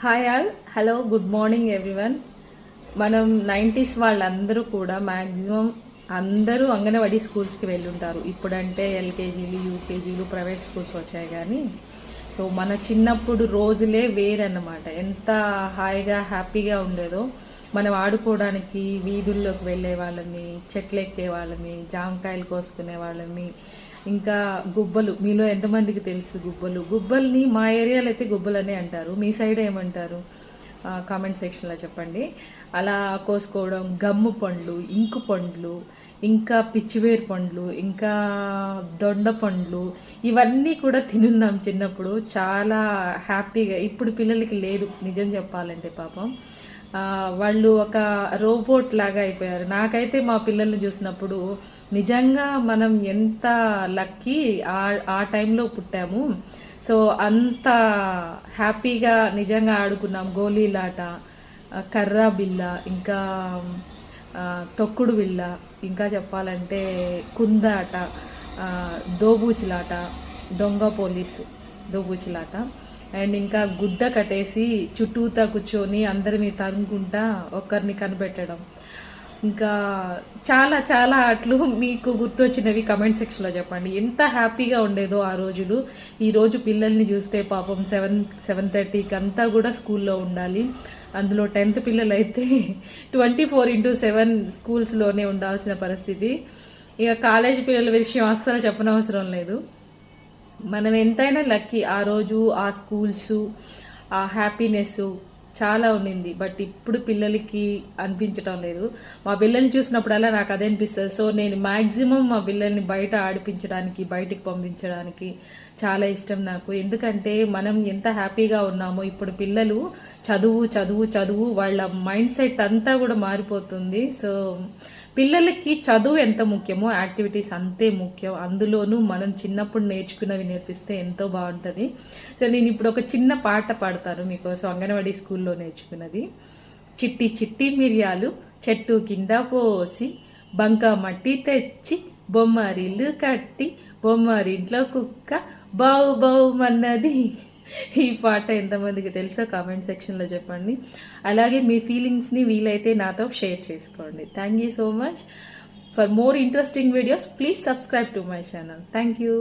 Hi all, hello, good morning everyone. మనం 90s వాళ్ళందరూ కూడా మ్యాక్సిమం అందరూ అంగన్వాడీ స్కూల్స్కి వెళ్ళుంటారు. ఇప్పుడంటే ఎల్కేజీలు, యూకేజీలు, ప్రైవేట్ స్కూల్స్ వచ్చాయి. కానీ సో మన చిన్నప్పుడు రోజులే వేరన్నమాట. ఎంత హాయిగా హ్యాపీగా ఉండేదో. మనం ఆడుకోవడానికి వీధుల్లోకి వెళ్ళే వాళ్ళని, చెట్లు ఎక్కే వాళ్ళని, జామకాయలు కోసుకునే వాళ్ళని. ఇంకా గుబ్బలు, మీలో ఎంతమందికి తెలుసు గుబ్బల్ని మా ఏరియాలో అయితే గుబ్బలనే అంటారు. మీ సైడ్ ఏమంటారు? కామెంట్ సెక్షన్లో చెప్పండి. అలా కోసుకోవడం, గమ్ము పండ్లు, ఇంకు పండ్లు, ఇంకా పిచ్చివేరు పండ్లు, ఇంకా దొండ పండ్లు, ఇవన్నీ కూడా తినున్నాం చిన్నప్పుడు. చాలా హ్యాపీగా. ఇప్పుడు పిల్లలకి లేదు నిజం చెప్పాలంటే. పాపం వాళ్ళు ఒక రోబోట్ లాగా అయిపోయారు. నాకైతే మా పిల్లల్ని చూసినప్పుడు నిజంగా మనం ఎంత లక్కీ ఆ టైంలో పుట్టాము. సో అంత హ్యాపీగా నిజంగా ఆడుకున్నాం. గోళీలాట, కర్రా బిల్ల, ఇంకా తొక్కుడు బిల్ల, ఇంకా చెప్పాలంటే కుందాట, దోబూచిలాట, దొంగ పోలీసు, దోబూచిలాట, అండ్ ఇంకా గుడ్డ కట్టేసి చుట్టూతా కూర్చొని అందరిని తరుముకుంటా ఒకరిని కనిపెట్టడం. ఇంకా చాలా చాలా ఆటలు మీకు గుర్తొచ్చినవి కమెంట్ సెక్షన్లో చెప్పండి. ఎంత హ్యాపీగా ఉండేదో ఆ రోజులు. ఈరోజు పిల్లల్ని చూస్తే పాపం 7:30కి అంతా కూడా స్కూల్లో ఉండాలి. అందులో 10th పిల్లలు అయితే 24/7 స్కూల్స్లోనే ఉండాల్సిన పరిస్థితి. ఇక కాలేజీ పిల్లల విషయం అస్సలు చెప్పనవసరం లేదు. మనం ఎంతైనా లక్కీ. ఆ రోజు ఆ స్కూల్స్, ఆ హ్యాపీనెస్ చాలా ఉండింది. బట్ ఇప్పుడు పిల్లలకి అనిపించటం లేదు. మా పిల్లల్ని చూసినప్పుడల్లా నాకు అదే అనిపిస్తుంది. సో నేను మ్యాక్సిమం మా పిల్లల్ని బయట ఆడిపించడానికి, బయటికి పంపించడానికి చాలా ఇష్టం నాకు. ఎందుకంటే మనం ఎంత హ్యాపీగా ఉన్నామో, ఇప్పుడు పిల్లలు చదువు చదువు చదువు, వాళ్ళ మైండ్ సెట్ అంతా కూడా మారిపోతుంది. సో పిల్లలకి చదువు ఎంత ముఖ్యమో యాక్టివిటీస్ అంతే ముఖ్యం. అందులోనూ మనం చిన్నప్పుడు నేర్చుకున్నవి నేర్పిస్తే ఎంతో బాగుంటుంది. సో నేను ఇప్పుడు ఒక చిన్న పాట పాడతాను మీకోసం, అంగన్వాడీ స్కూల్లో నేర్చుకున్నది. చిట్టి చిట్టి మిరియాలు చెట్టు కింద పోసి, బంక మట్టి తెచ్చి, బొమ్మరిల్లు కట్టి, బొమ్మరింట్లో కుక్క బౌ బౌ మన్నది. ఈ పాట ఎంతమందికి తెలుసో కామెంట్ సెక్షన్లో చెప్పండి. అలాగే మీ ఫీలింగ్స్ని వీలైతే నాతో షేర్ చేసుకోండి. Thank you so much. For more interesting videos please subscribe to my channel. Thank you.